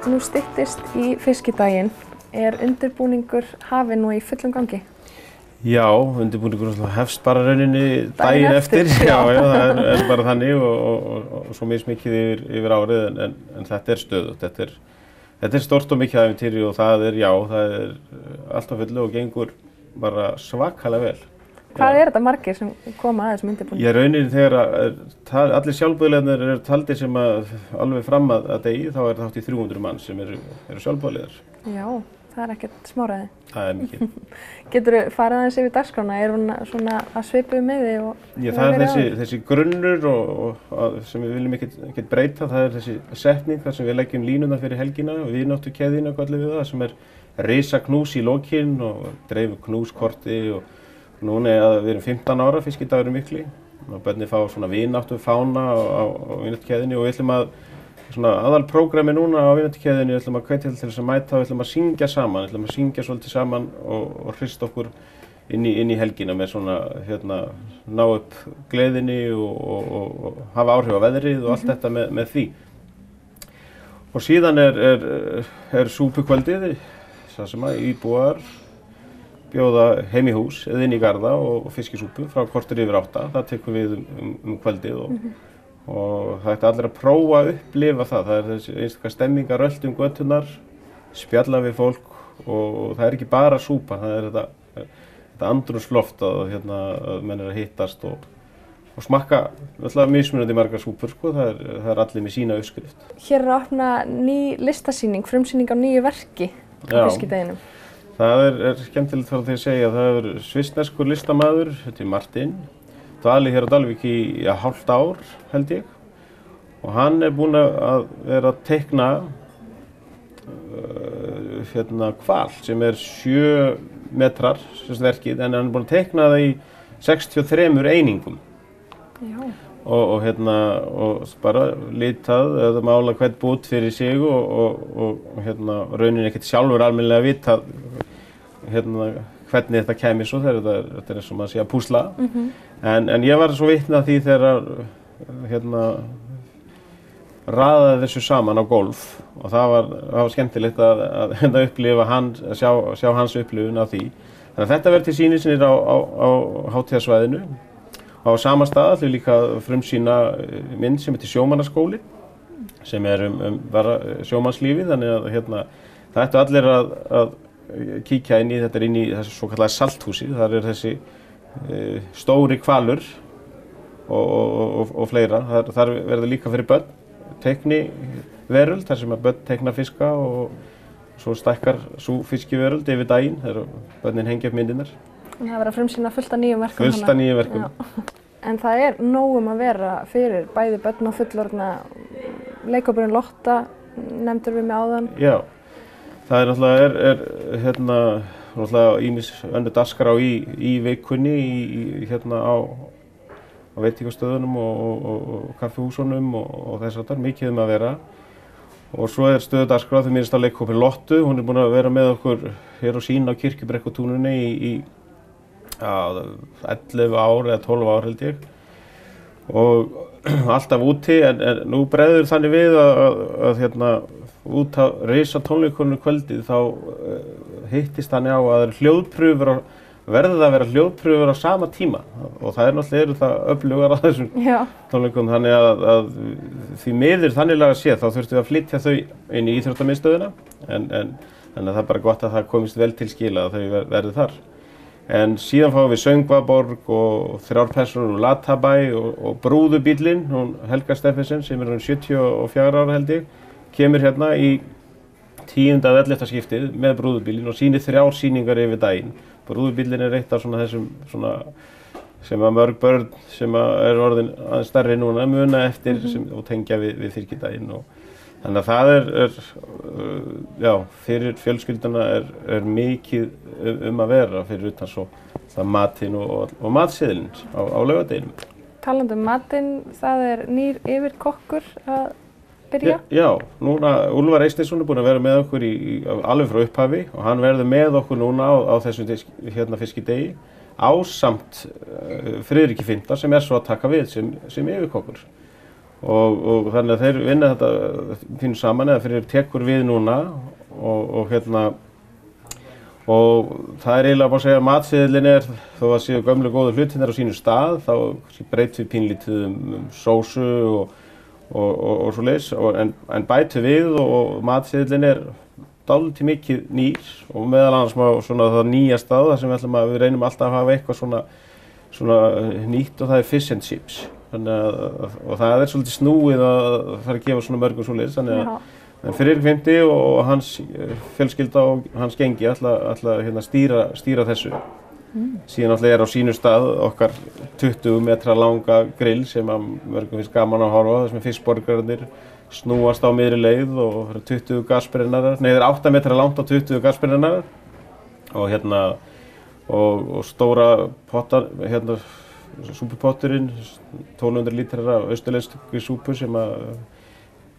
Nú styttist í fiskidaginn. Undirbúningur hafinn og í fullum gangi? Já, undirbúningur hefst bara rauninni daginn eftir. Já, það er bara þannig og svo mismikið yfir árið en þetta stöðugt. Þetta stórt og mikið ævintýri og það er allt á fullu og gengur bara svakalega vel. Hvað þetta margir sem koma að þessum undirbúningi? Í rauninni þegar allir sjálfboðaliðarnir eru taldir sem alveg fram að degi, þá þátt í 300 manns sem eru sjálfboðaliðar. Já, það ekkert smáræði. Það mikið. Geturðu farið aðeins yfir dagskrána? Hún svona að svipuðu með þig? Já, það þessi grunnur sem við viljum ekkert breyta, það þessi setning þar sem við leggjum línuna fyrir helgina og vináttukeðjuna kallum við það, sem risa knús í lokin og dreifum knúskorti og núna við erum 15 ára, fiskidagurinn mikli og börnin fá svona vináttu fána á vináttukeðjunni og við ætlum að aðalprógrammi núna á vináttukeðjunni, við ætlum að hvetja til þess að mæta og við ætlum að syngja saman, við ætlum að syngja svolítið saman og hrista okkur inn í helgina með svona ná upp gleðinni og hafa áhrif á veðrið og allt þetta með því. Og síðan súpukvöldið, það sem að íbúar bjóða heim í hús eða inn í garða og fiskisúpu frá korter yfir 8. Það tekur við kvöldið og það ætti allir að prófa að upplifa það. Það þessi einstaklega stemmingar öll göturnar, spjalla við fólk og það ekki bara súpa, það þetta andrúmsloft að menn að hittast og smakka alltaf mismunandi margar súpur, það allir með sína uppskrift. Hér að opna ný listasýning, frumsýning á nýju verki á fiskideginum. Það skemmtilegt frá því að segja að það svissneskur listamaður, þetta Martin, dvalið hér á Dalvík í hálft ár held ég og hann búinn að vera að teikna hval sem 7 metrar verkið en hann búinn að teikna það í 63 einingum. Já. Og bara litað eða mála hvern bút fyrir sig og rauninni ekkert sjálfur almennilega vitað hvernig þetta kæmi svo þegar þetta eins og maður sé að púsla. En ég var svo vitni að því þegar raðaði þessu saman á gólf og það var skemmtilegt að upplifa sjá hans upplifun af því. Þannig að þetta verður til sýnis á hátíðarsvæðinu. Á sama stað ætlum við líka að frumsýna mynd sem heitir Sjómannaskóli sem bara sjómannslífið, þannig að það ættu allir að kíkja inn í þessu svokallaða salthúsi. Þar þessi stóri hvalur og fleira. Þar verður líka fyrir börn teikniveröld, þar sem börn teikna fiska og svo stækkar sú fiskiveröld yfir daginn þegar börnin hengja upp myndirnar. Það verður að frumsýna fullt af nýjum verkum. Fullt af nýjum verkum. Já. En það nóg að vera fyrir bæði börn og fullorðna. Leikhópurinn Lotta nefndur við með áðan. Já, það náttúrulega ýmis önnur dagskrá í vikunni á veitingastöðunum og kaffihúsunum og þess aftar, mikið að vera. Og svo stöðudagskrá þegar minnst á leikhópurinn Lottu, hún búin að vera með okkur hér og sína á Kirkjubrekkutúnunni í 11 ár eða 12 ár held ég og alltaf úti en nú bregður þannig við að út af risatónleikunum kvöldið þá hittist þannig á að verða að vera hljóðprufur á sama tíma og það náttúrulega það öflugar á þessum tónleikum þannig að því miður þanniglega séð þá þurftum við að flytja þau inn í íþróttamiðstöðina en það bara gott að það komist vel til skila að þau verði þar. En síðan fáum við Söngvaborg og 3 persónur úr Latabæ og brúðubíllinn, hún Helga Steffensen sem 74 ára held ég, kemur hérna í 10. eða 11. skiptið með brúðubílinn og sýnir 3 sýningar yfir daginn. Brúðubíllinn eitt af þessum sem að mörg börn sem orðin aðeins stærri núna muna eftir og tengja við fiskidaginn. Þannig að það fyrir fjölskylduna mikið að vera fyrir utan svo matinn og matseðilinn á laugardeginum. Talandi matinn, það nýr yfirkokkur að byrja? Já, núna Úlfar Eysteinsson búinn að vera með okkur alveg frá upphafi og hann verður með okkur núna á þessum fiskidegi ásamt Friðriki Finta sem svo að taka við sem yfirkokkur. og þannig að þeir vinna þetta pínu saman eða fyrir tekur við núna og það eiginlega bara að segja að matseðillin þó að séu gömlu góðu hlutirnir á sínu stað þá breytum við pínlítið sósu og svoleiðis en bætum við og matseðillin dálítið mikið nýr og meðal annars má svona það nýjasta þar sem við reynum alltaf að hafa eitthvað svona nýtt og það fish and chips. Og það svolítið snúið að fara að gefa svona mörgum svoleiðis. En Friðrik 50 og hans fjölskylda og hans gengi ætla stýra þessu. Síðan alltaf á sínu stað okkar 20 metra langa grill sem að mörgum finnst gaman að horfa á, þar sem fiskborgararnir snúast á miðri leið og 20 gasbrennarar, nei það 8 metra langt á 20 gasbrennarar og stóra pottar, súpupotturinn, 1200 lítrar af austurlenskri súpu sem að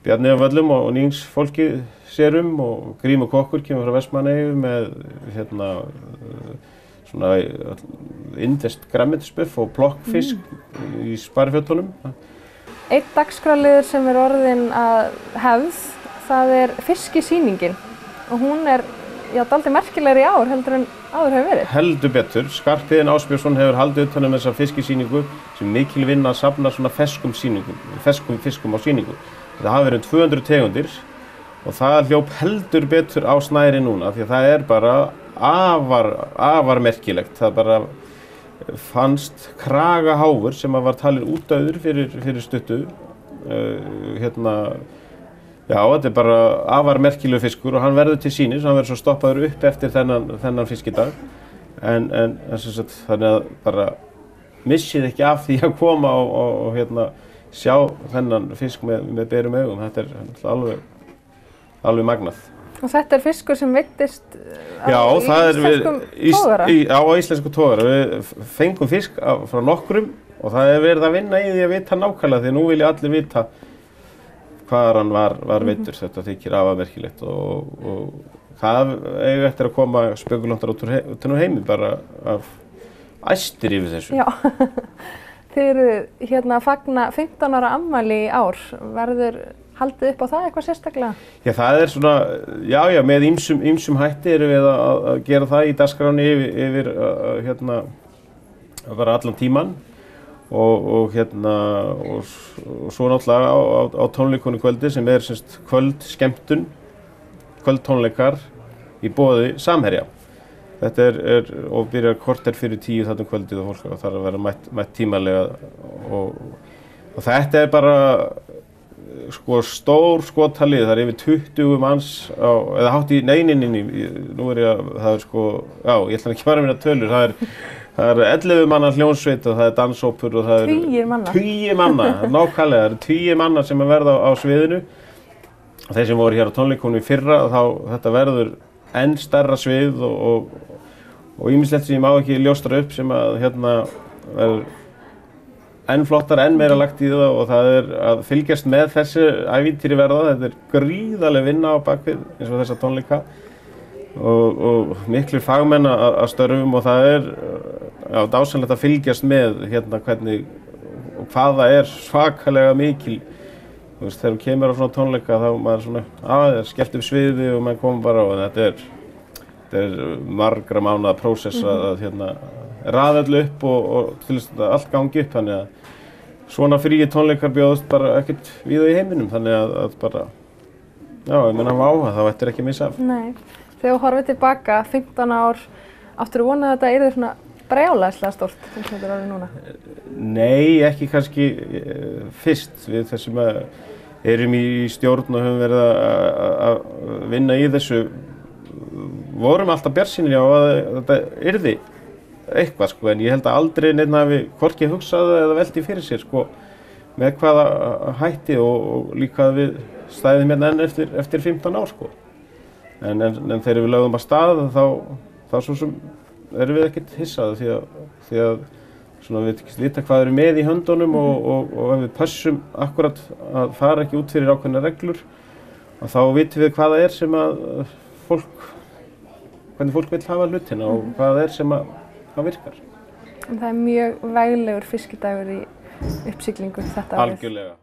Bjarni af Völlum og Nýings fólki sér og Grímur kokkur kemur frá Vestmannaeyjum með svona indverskt grænmetisbuff og plokkfisk í Sparifjöllunum. Einn dagskrárliður sem orðinn að hefð, það fiskisýningin og hún dálítið merkilegri í ár heldur en áður hefur verið. Heldur betur. Skarphéðinn Ásbjörnsson hefur haldið utan þessa fiskisýningu sem mikil vinna að safna svona ferskum fiskum á sýningu. Það hafa verið 200 tegundir og það hljóp heldur betur á snæri núna því að það bara afar merkilegt. Það bara fannst kragaháfur sem var talið útdauður fyrir stuttu. Þetta bara afar merkilegur fiskur og hann verður til sýnis, hann verður svo stoppaður upp eftir þennan fiskidag. En þannig að bara missið ekki af því að koma og sjá þennan fisk með berum augum. Þetta alveg magnað. Og þetta fiskur sem veiddist á íslenskum togara? Já, á íslenskum togara. Við fengum fisk frá nokkrum og það verið að vinna í því að vita nákvæmlega því nú vilja allir vita hvar hann var veiddur. Þetta þykir afar merkilegt og það eiga eftir að koma spekulantar út úr heimi bara af æstir yfir þessu. Já, þið eru að fagna 15 ára afmæli í ár. Verður haldið upp á það eitthvað sérstaklega? Já, það svona, með ýmsum hætti erum við að gera það í dagskráni yfir bara allan tíman og svo náttúrulega á tónleikunum kvöldi sem kvöldskemmtun, kvöldtónleikar í boði Samherja. Þetta og byrjar korter fyrir 10 þarna kvöldið og fólk þarf að vera mætt tímalega og þetta bara stór skotalið, það yfir 20 manns eða hátt í nú ég ætla ekki að fara minna tölur, það 11 manna hljónsveit og það dansópur og það 10 manna, nákvæmlega, það 10 manna sem verða á sviðinu og þeir sem voru hér á tónleikunum í fyrra þá þetta verður enn stærra svið og ýmislegt sem ég má ekki ljóstra upp sem að verður enn flottar, enn meira lagt í það og það að fylgjast með þessu ævintýri verða. Þetta gríðarleg vinna á bakvið eins og þessa tónleika og miklir fagmenn að störfum og það dásamlegt að fylgjast með hvernig og hvað það svakalega mikil. Þú veist, þegar þú kemur á svona tónleika þá maður skellt upp sviði og maður komur bara og þetta margra mánaða prósess að raða öllu upp og til þess að allt gangi upp, þannig að svona fríi tónleikar bjóðast bara ekkert víða í heiminum, þannig að bara, ég menn hafa áhuga, þá ættir ekki að missa af. Nei, þegar þú horfir tilbaka 15 ár, áttirðu von að þetta yrði svona brjálæðislega stórt eins og þetta orðið núna? Nei, ekki kannski fyrst, við þessum erum í stjórn og höfum verið að vinna í þessu, vorum alltaf bjartsýnir á að þetta yrði eitthvað en ég held að aldrei neinn hafi hvorki hugsað eða velti fyrir sér með hvaða hætti og líka að við stæðum hérna enn eftir 15 ár en þegar við lögðum að stað þá svo sem erum við ekkert hissað því að við vita hvað eru með í höndunum og ef við pössum akkurat að fara ekki út fyrir ákveðnar reglur þá vitum við hvað það sem að hvernig fólk vill hafa hlutina og hvað það sem að það virkar. En það mjög veglegur fiskidagur í uppsiglingu þetta árið. Algjörlega.